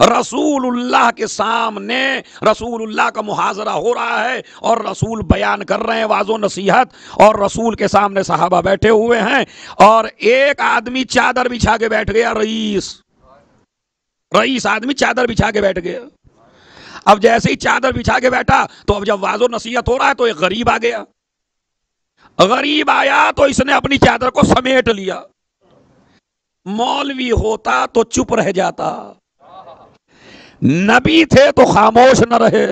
رسول اللہ کے سامنے رسول اللہ کا محاضرہ ہو رہا ہے اور رسول بیان کر رہے ہیں واعظ و نصیحت، اور رسول کے سامنے صحابہ بیٹھے ہوئے ہیں، اور ایک آدمی چادر بچھا کے بیٹھ گیا، رئیس آدمی چادر بچھا کے بیٹھ گیا۔ اب جیسے ہی چادر بچھا کے بیٹھا تو اب جب واعظ و نصیحت ہو رہا ہے تو ایک غریب آ گیا، غریب آیا تو اس نے اپنی چادر کو سمیٹ لیا۔ مولوی ہوتا تو چپ رہ جاتا، نبی تھے تو خاموش نہ رہے۔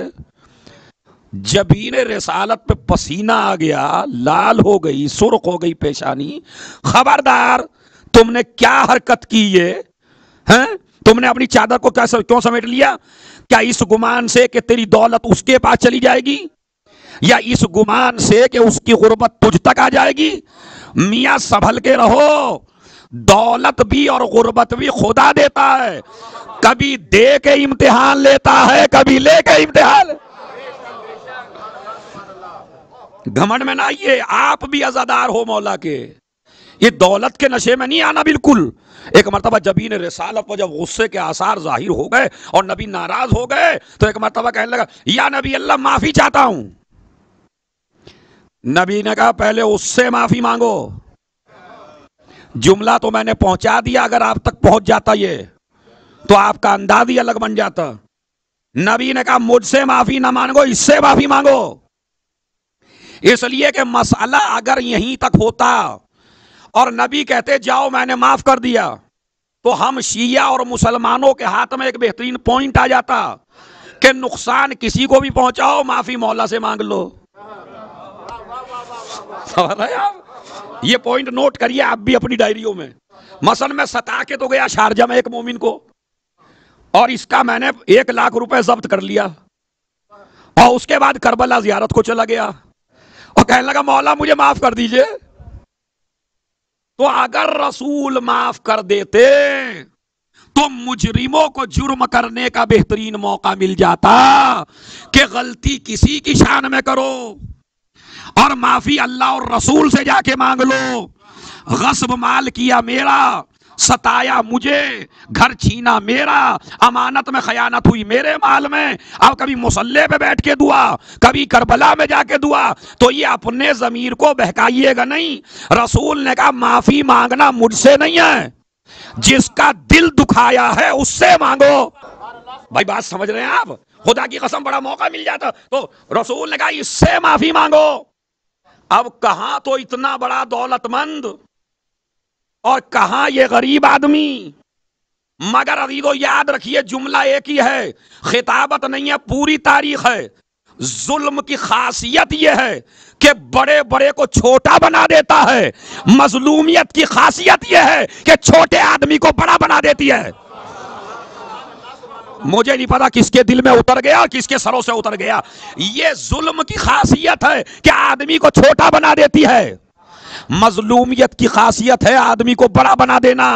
جبین رسالت پہ پسینہ آ گیا، لال ہو گئی، سرخ ہو گئی پیشانی۔ خبردار، تم نے کیا حرکت کی ہے؟ تم نے اپنی چادر کو کیوں سمیٹ لیا؟ کیا اس گمان سے کہ تیری دولت اس کے پاس چلی جائے گی، یا اس گمان سے کہ اس کی غربت تجھ تک آ جائے گی؟ میاں سنبھل کے رہو، دولت بھی اور غربت بھی خدا دیتا ہے، کبھی دے کے امتحان لیتا ہے، کبھی لے کے امتحان۔ گھمنڈ میں نہ آئیے، آپ بھی عزادار ہو مولا کے، یہ دولت کے نشے میں نہیں آنا بالکل۔ ایک مرتبہ جبین رسالت پر جب غصے کے آثار ظاہر ہو گئے اور نبی ناراض ہو گئے تو ایک مرتبہ کہنے لگا، یا نبی اللہ معافی چاہتا ہوں۔ نبی نے کہا پہلے اس سے معافی مانگو، جملہ تو میں نے پہنچا دیا، اگر آپ تک پہنچ جاتا یہ تو آپ کا انداز ہی الگ بن جاتا۔ نبی نے کہا مجھ سے معافی نہ مانگو، اس سے معافی مانگو، اس لیے کہ مسئلہ اگر یہیں تک ہوتا اور نبی کہتے جاؤ میں نے معاف کر دیا تو ہم شیعہ اور مسلمانوں کے ہاتھ میں ایک بہترین پوائنٹ آ جاتا کہ نقصان کسی کو بھی پہنچاؤ معافی مولا سے مانگ لو۔ یہ پوائنٹ نوٹ کریے آپ بھی اپنی ڈائریوں میں۔ مثلا میں ستا کے تو گیا شارجہ میں ایک مومن کو، اور اس کا میں نے 1,00,000 روپے ضبط کر لیا، اور اس کے بعد کربلا زیارت کو چلا گیا اور کہنے لگا مولا مجھے معاف کر دیجئے۔ تو اگر رسول معاف کر دیتے تو مجرموں کو جرم کرنے کا بہترین موقع مل جاتا کہ غلطی کسی کی شان میں کرو اور معافی اللہ اور رسول سے جا کے مانگ لو۔ غصب مال کیا میرا، ستایا مجھے، گھر چھینا میرا، امانت میں خیانت ہوئی میرے مال میں، اب کبھی مصلی پہ بیٹھ کے دعا، کبھی کربلا میں جا کے دعا، تو یہ اپنے ضمیر کو بہکائیے گا نہیں۔ رسول نے کہا معافی مانگنا مجھ سے نہیں ہے، جس کا دل دکھایا ہے اس سے مانگو۔ بھائی بات سمجھ رہے ہیں آپ؟ خدا کی قسم بڑا موقع مل جاتا تو رسول نے کہا اس سے معافی مانگو۔ اب کہاں تو اتنا بڑا دولت مند اور کہاں یہ غریب آدمی، مگر عزیزو یاد رکھیے جملہ ایک ہی ہے، خطابت نہیں ہے، پوری تاریخ ہے۔ ظلم کی خاصیت یہ ہے کہ بڑے بڑے کو چھوٹا بنا دیتا ہے، مظلومیت کی خاصیت یہ ہے کہ چھوٹے آدمی کو بڑا بنا دیتی ہے۔ مجھے نہیں پتا کس کے دل میں اتر گیا اور کس کے سروں سے اتر گیا، یہ ظلم کی خاصیت ہے کہ آدمی کو چھوٹا بنا دیتی ہے، مظلومیت کی خاصیت ہے آدمی کو بڑا بنا دینا۔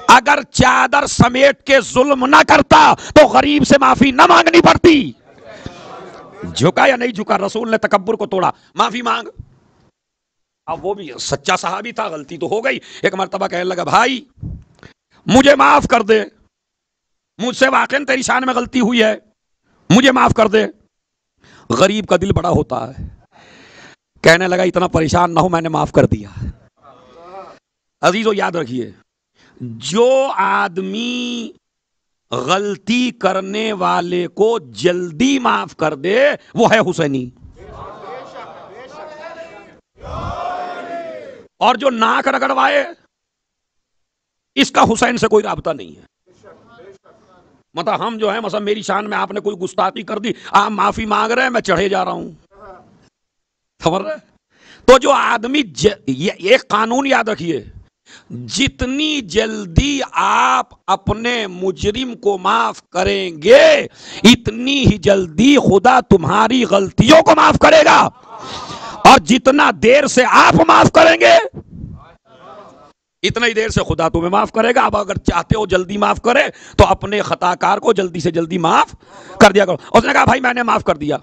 اگر چادر سمیٹ کے ظلم نہ کرتا تو غریب سے معافی نہ مانگنی پڑتی۔ جھکا یا نہیں جھکا، رسول نے تکبر کو توڑا، معافی مانگ۔ اب وہ بھی سچا صحابی تھا، غلطی تو ہو گئی، ایک مرتبہ کہنے لگا بھائی مجھے معاف کر دے، مجھ سے واقعاً تیری شان میں غلطی ہوئی ہے، مجھے معاف کر دے۔ غریب کا دل بڑا ہوتا ہے، کہنے لگا اتنا پریشان نہ ہو، میں نے معاف کر دیا۔ عزیزو یاد رکھیے، جو آدمی غلطی کرنے والے کو جلدی معاف کر دے وہ ہے حسینی، اور جو ناک رگڑوائے اس کا حسین سے کوئی رابطہ نہیں ہے۔ مطلب ہم جو ہیں مثلا میری شان میں آپ نے کوئی گستاخی کر دی، آپ معافی مانگ رہے ہیں، میں چڑھے جا رہا ہوں، خبر ہے؟ تو جو آدمی ایک قانون یاد رکھیے، جتنی جلدی آپ اپنے مجرم کو معاف کریں گے اتنی ہی جلدی خدا تمہاری غلطیوں کو معاف کرے گا، اور جتنا دیر سے آپ معاف کریں گے اتنا ہی دیر سے خدا تمہیں معاف کرے گا۔ اب اگر چاہتے ہو جلدی معاف کرے تو اپنے خطا کار کو جلدی سے جلدی معاف کر دیا کرو۔ اس نے کہا بھائی میں نے معاف کر دیا۔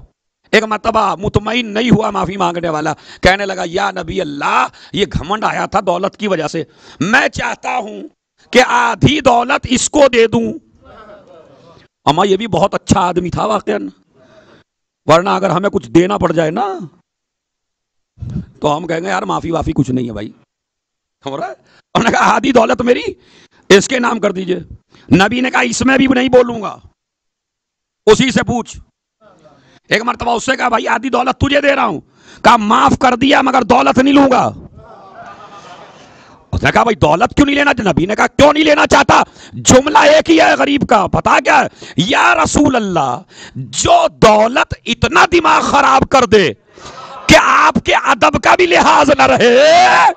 ایک مرتبہ مطمئن نہیں ہوا معافی مانگنے والا، کہنے لگا یا نبی اللہ یہ گھمنڈ آیا تھا دولت کی وجہ سے، میں چاہتا ہوں کہ آدھی دولت اس کو دے دوں۔ اما یہ بھی بہت اچھا آدمی تھا واقعاً، ورنہ اگر ہمیں کچھ دینا پڑ جائے نا تو ہم کہیں گے یار معافی وافی کچھ نہیں ہے بھائی، ہو رہا ہے۔ انہوں نے کہا آدھی دولت میری اس کے نام کر دیجئے۔ نبی نے کہا اس میں بھی نہیں بولوں گا، اسی سے پوچھ۔ ایک مرتبہ اس سے کہا بھائی آدھی دولت تجھے دے رہا ہوں، کہا معاف کر دیا مگر دولت نہیں لوں گا۔ اس نے کہا بھائی دولت کیوں نہیں لینا؟ نبی نے کہا کیوں نہیں لینا چاہتا؟ جملہ ایک ہی ہے غریب کا، پتا کیا ہے؟ یا رسول اللہ جو دولت اتنا دماغ خراب کر دے کہ آپ کے ادب کا بھی لحاظ نہ رہے،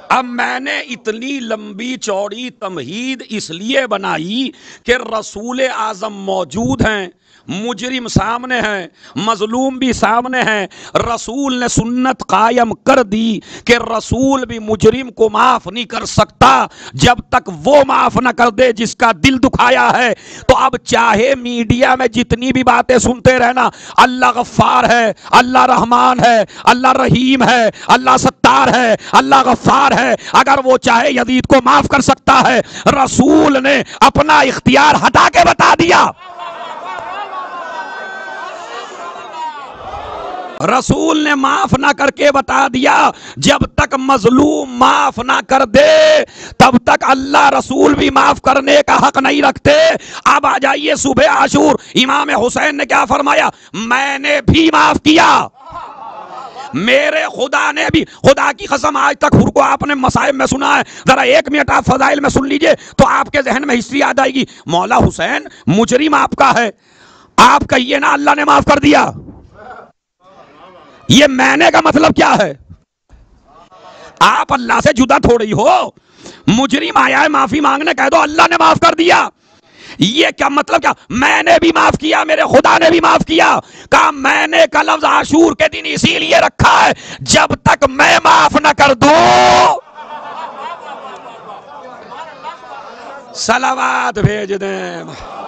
اب میں نے اتنی لمبی چوڑی تمہید اس لیے بنائی کہ رسول اعظم موجود ہیں، مجرم سامنے ہیں، مظلوم بھی سامنے ہیں، رسول نے سنت قائم کر دی کہ رسول بھی مجرم کو معاف نہیں کر سکتا جب تک وہ معاف نہ کر دے جس کا دل دکھایا ہے۔ تو اب چاہے میڈیا میں جتنی بھی باتیں سنتے رہنا، اللہ غفار ہے، اللہ رحمان ہے، اللہ رحیم ہے، اللہ ستار ہے، اللہ غفار ہے، اگر وہ چاہے یزید کو معاف کر سکتا ہے۔ رسول نے اپنا اختیار ہٹا کے بتا دیا، رسول نے معاف نہ کر کے بتا دیا، جب تک مظلوم معاف نہ کر دے تب تک اللہ رسول بھی معاف کرنے کا حق نہیں رکھتے۔ اب آ جائیے صبح عاشور، امام حسین نے کیا فرمایا؟ میں نے بھی معاف کیا، میرے خدا نے بھی۔ خدا کی قسم آج تک ہر کو آپ نے مصائب میں سنا ہے، ذرا ایک منٹ آپ فضائل میں سن لیجئے تو آپ کے ذہن میں ہسٹری یاد آئے گی۔ مولا حسین مجرم آپ کا ہے، آپ کہیے نا اللہ نے معاف کر دیا، یہ میں نے کا مطلب کیا ہے؟ آپ اللہ سے جدا تھوڑی ہو، مجرم آیا ہے معافی مانگنے، کہہ دو اللہ نے معاف کر دیا، یہ کیا مطلب؟ کیا میں نے بھی معاف کیا، میرے خدا نے بھی معاف کیا؟ کہا میں نے کا لفظ عاشور کے دن اسی لیے رکھا ہے جب تک میں معاف نہ کر دوں۔ صلوات بھیج دیں۔